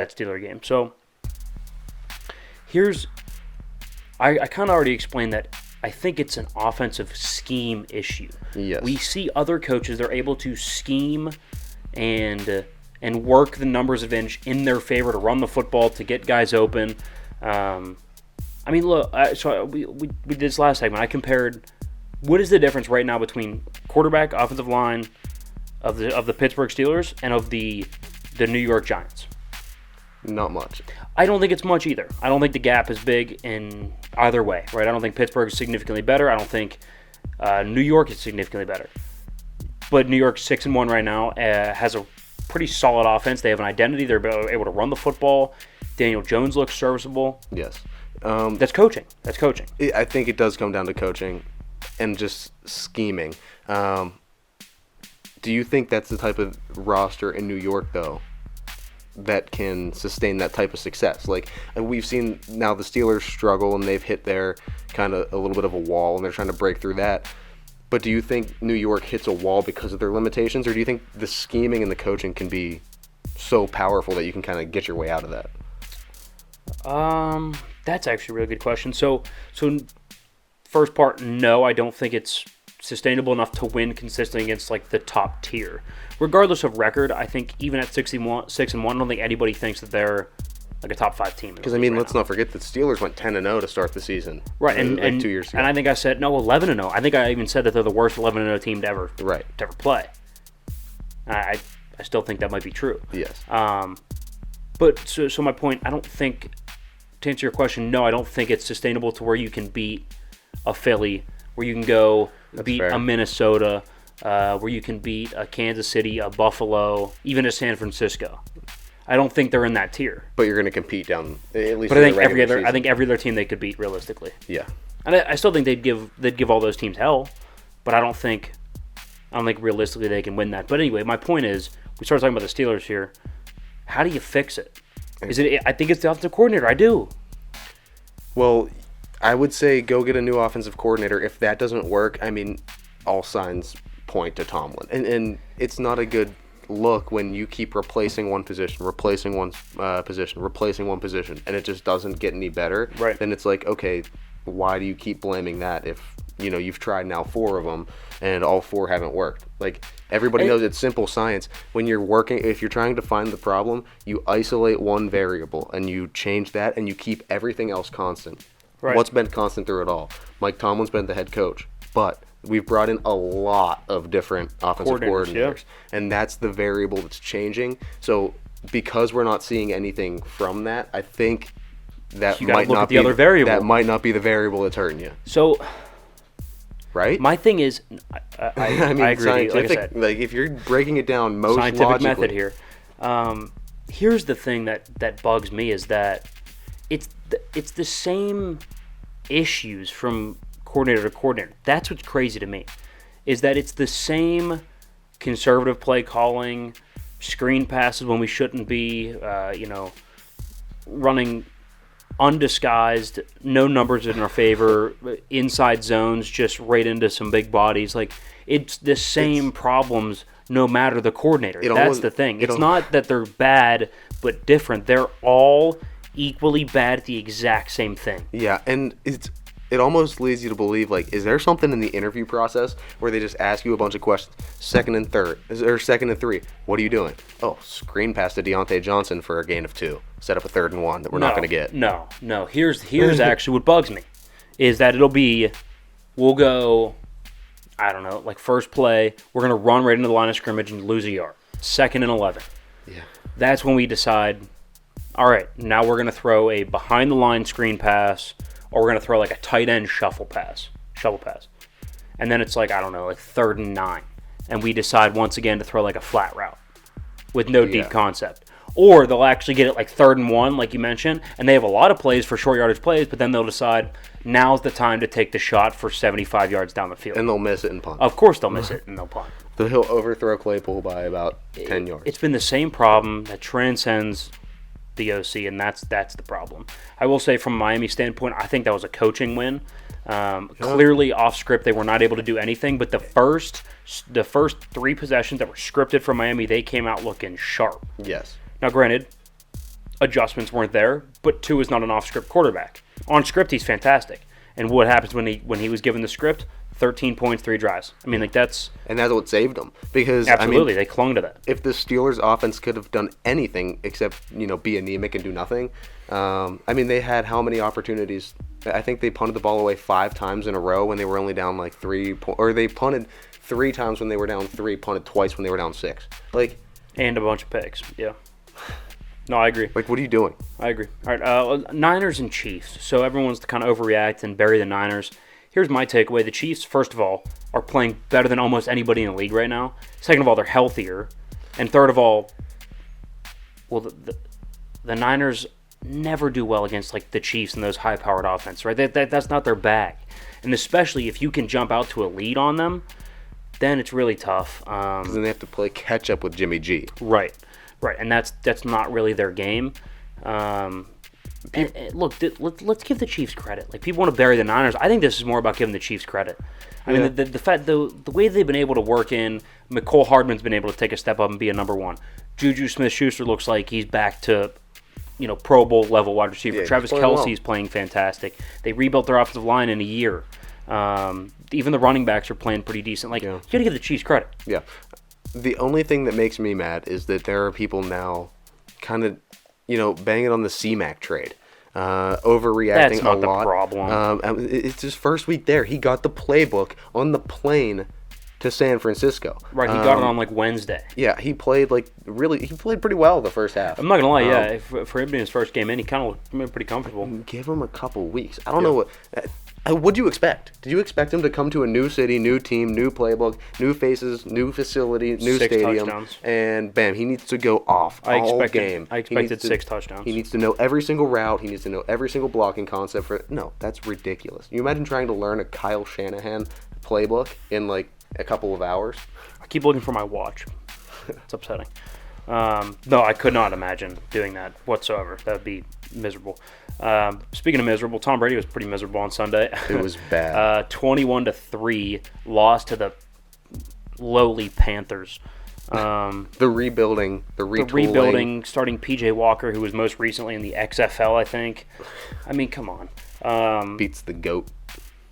that Steeler game. So here's I kind of already explained that I think it's an offensive scheme issue. Yes. We see other coaches, they're able to scheme and work the numbers advantage in their favor to run the football, to get guys open. I mean, look, we did this last segment. I compared what is the difference right now between quarterback, offensive line of the Pittsburgh Steelers and of the New York Giants. Not much. I don't think it's much either. I don't think the gap is big in either way, right? I don't think Pittsburgh is significantly better. I don't think New York is significantly better. But New York's 6-1 right now, has a pretty solid offense. They have an identity. They're able to run the football. Daniel Jones looks serviceable. Yes. That's coaching. That's coaching. I think it does come down to coaching and just scheming. Do you think that's the type of roster in New York, though, that can sustain that type of success? Like, we've seen now the Steelers struggle, and they've hit their kind of a little bit of a wall, and they're trying to break through that. But do you think New York hits a wall because of their limitations, or do you think the scheming and the coaching can be so powerful that you can kind of get your way out of that? That's actually a really good question. So first part, no, I don't think it's sustainable enough to win consistently against like the top tier. Regardless of record, I think even at 6-1, I don't think anybody thinks that they're like a top 5 team. Because, I mean, let's not forget that Steelers went 10-0 to start the season. Right, and 2 years ago. And I think I said, no, 11-0. I think I even said that they're the worst 11-0 team to ever play. I still think that might be true. Yes. But so my point, I don't think, to answer your question, no, I don't think it's sustainable to where you can beat a Philly, where you can go beat fair. a Minnesota, where you can beat a Kansas City, a Buffalo, even a San Francisco. I don't think they're in that tier. But you're going to compete down at least. But in I think the regular season. I think every other team they could beat realistically. Yeah. And I still think they'd give all those teams hell, but I don't think realistically they can win that. But anyway, my point is, we started talking about the Steelers here. How do you fix it? I think it's the offensive coordinator. I do. Well, I would say go get a new offensive coordinator. If that doesn't work, I mean, all signs point to Tomlin. And it's not a good look when you keep replacing one position, replacing one position, and it just doesn't get any better. Right. Then it's like, okay, why do you keep blaming that if, you've tried now 4 of them and all 4 haven't worked? Like, everybody knows it's simple science. When you're working, if you're trying to find the problem, you isolate one variable and you change that and you keep everything else constant. Right. What's been constant through it all? Mike Tomlin's been the head coach, but we've brought in a lot of different offensive coordinators, and that's the variable that's changing. So because we're not seeing anything from that, I think that might not be other variable. That might not be the variable that's hurting you. So, right? My thing is, I mean, I agree with you. Like I said, like if you're breaking it down most scientific logically, method here. Here's the thing that bugs me is that it's the same issues from coordinator to coordinator. That's what's crazy to me, is that it's the same conservative play calling, screen passes when we shouldn't be, running undisguised, no numbers in our favor, inside zones, just right into some big bodies. Like, it's the same problems no matter the coordinator. That's the thing. It's not that they're bad but different. They're all equally bad at the exact same thing. Yeah, and it almost leads you to believe, like, is there something in the interview process where they just ask you a bunch of questions? 2nd and 3rd, or 2nd and 3. What are you doing? Oh, screen pass to Deontay Johnson for a gain of 2. Set up a 3rd and 1 that we're not going to get. No. Here's actually what bugs me, is that we'll go, I don't know, like first play, we're going to run right into the line of scrimmage and lose a yard. 2nd and 11. Yeah. That's when we decide, all right, now we're going to throw a behind-the-line screen pass, or we're going to throw like a tight end shovel pass. And then it's like, I don't know, like 3rd and 9. And we decide once again to throw like a flat route with no deep concept. Or they'll actually get it like 3rd and 1, like you mentioned, and they have a lot of plays for short yardage plays, but then they'll decide now's the time to take the shot for 75 yards down the field. And they'll miss it and punt. Of course they'll miss it and they'll punt. He'll overthrow Claypool by about 10 yards. It's been the same problem that transcends the OC, and that's the problem. I will say from Miami's standpoint, I think that was a coaching win. Clearly off script, they were not able to do anything, but the first 3 possessions that were scripted from Miami, they came out looking sharp. Yes. Now, granted, adjustments weren't there, but Tua is not an off-script quarterback. On script, he's fantastic. And what happens when he was given the script? 13 points, 3 drives. I mean, like that's what saved them. Because absolutely, I mean, they clung to that. If the Steelers' offense could have done anything except be anemic and do nothing, I mean, they had how many opportunities? I think they punted the ball away 5 times in a row when they were only down like 3 or they punted 3 times when they were down 3, punted twice when they were down 6. And a bunch of picks. Yeah. No, I agree. What are you doing? I agree. All right, Niners and Chiefs. So everyone's to kind of overreact and bury the Niners. Here's my takeaway. The Chiefs, first of all, are playing better than almost anybody in the league right now. Second of all, they're healthier. And third of all, well, the Niners never do well against like the Chiefs and those high-powered offenses, right? That's not their bag. And especially if you can jump out to a lead on them, then it's really tough. Because then they have to play catch-up with Jimmy G. Right. And that's not really their game. Look, let's give the Chiefs credit. Like, people want to bury the Niners. I think this is more about giving the Chiefs credit. I mean, the fact the way they've been able to work in, McCole Hardman's been able to take a step up and be a number one. Juju Smith-Schuster looks like he's back to, Pro Bowl level wide receiver. Yeah, Travis Kelce's playing fantastic. They rebuilt their offensive line in a year. Even the running backs are playing pretty decent. Like, you got to give the Chiefs credit. Yeah. The only thing that makes me mad is that there are people now kind of, banging on the C-Mac trade. Overreacting That's not a lot. The problem. It's his first week there. He got the playbook on the plane to San Francisco. Right, he got it on like Wednesday. Yeah, he played pretty well the first half. I'm not gonna lie, for him being his first game in, he kind of looked pretty comfortable. Give him a couple weeks. I don't know what do you expect? Did you expect him to come to a new city, new team, new playbook, new faces, new facility, new 6 stadium, touchdowns. And bam, he needs to go off all game. I expected 6 touchdowns. He needs to know every single route. He needs to know every single blocking concept. No, that's ridiculous. You imagine trying to learn a Kyle Shanahan playbook in like a couple of hours? I keep looking for my watch. It's upsetting. No, I could not imagine doing that whatsoever. That would be miserable. Speaking of miserable, Tom Brady was pretty miserable on Sunday. It was bad. 21-3 loss to the lowly Panthers. The rebuilding, starting PJ Walker, who was most recently in the XFL, I think. I mean, come on. Beats the GOAT.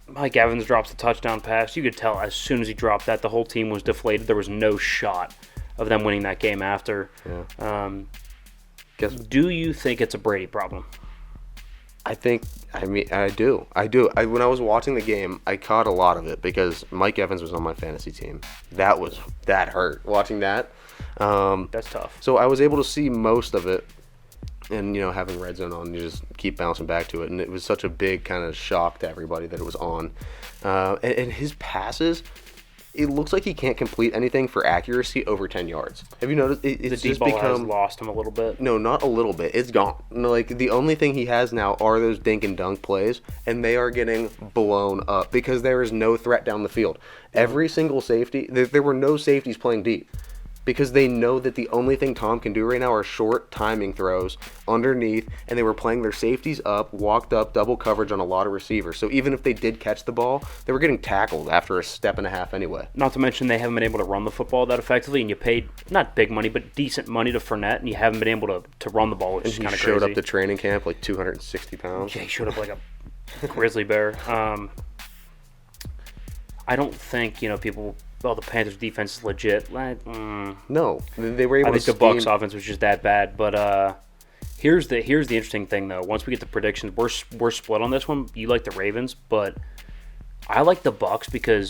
Mike Evans drops a touchdown pass. You could tell as soon as he dropped that, the whole team was deflated. There was no shot of them winning that game after. Yeah. Do you think it's a Brady problem? I do. When I was watching the game, I caught a lot of it because Mike Evans was on my fantasy team. That hurt watching that. That's tough. So I was able to see most of it, and having Red Zone on, you just keep bouncing back to it, and it was such a big kind of shock to everybody that it was on. And his passes, it looks like he can't complete anything for accuracy over 10 yards. Have you noticed? It's the deep ball has lost him a little bit. No, not a little bit. It's gone. Like, the only thing he has now are those dink and dunk plays, and they are getting blown up because there is no threat down the field. Every single safety, there were no safeties playing deep because they know that the only thing Tom can do right now are short timing throws underneath, and they were playing their safeties up, walked up, double coverage on a lot of receivers. So even if they did catch the ball, they were getting tackled after a step and a half anyway. Not to mention they haven't been able to run the football that effectively, and you paid not big money, but decent money to Fournette, and you haven't been able to run the ball, which is kind of crazy. He showed up to training camp like 260 pounds. Yeah, he showed up like a grizzly bear. I don't think, people... Well, the Panthers' defense is legit. No, they were able. I think the Bucs' offense was just that bad. But here's the interesting thing, though. Once we get to predictions, we're split on this one. You like the Ravens, but I like the Bucs because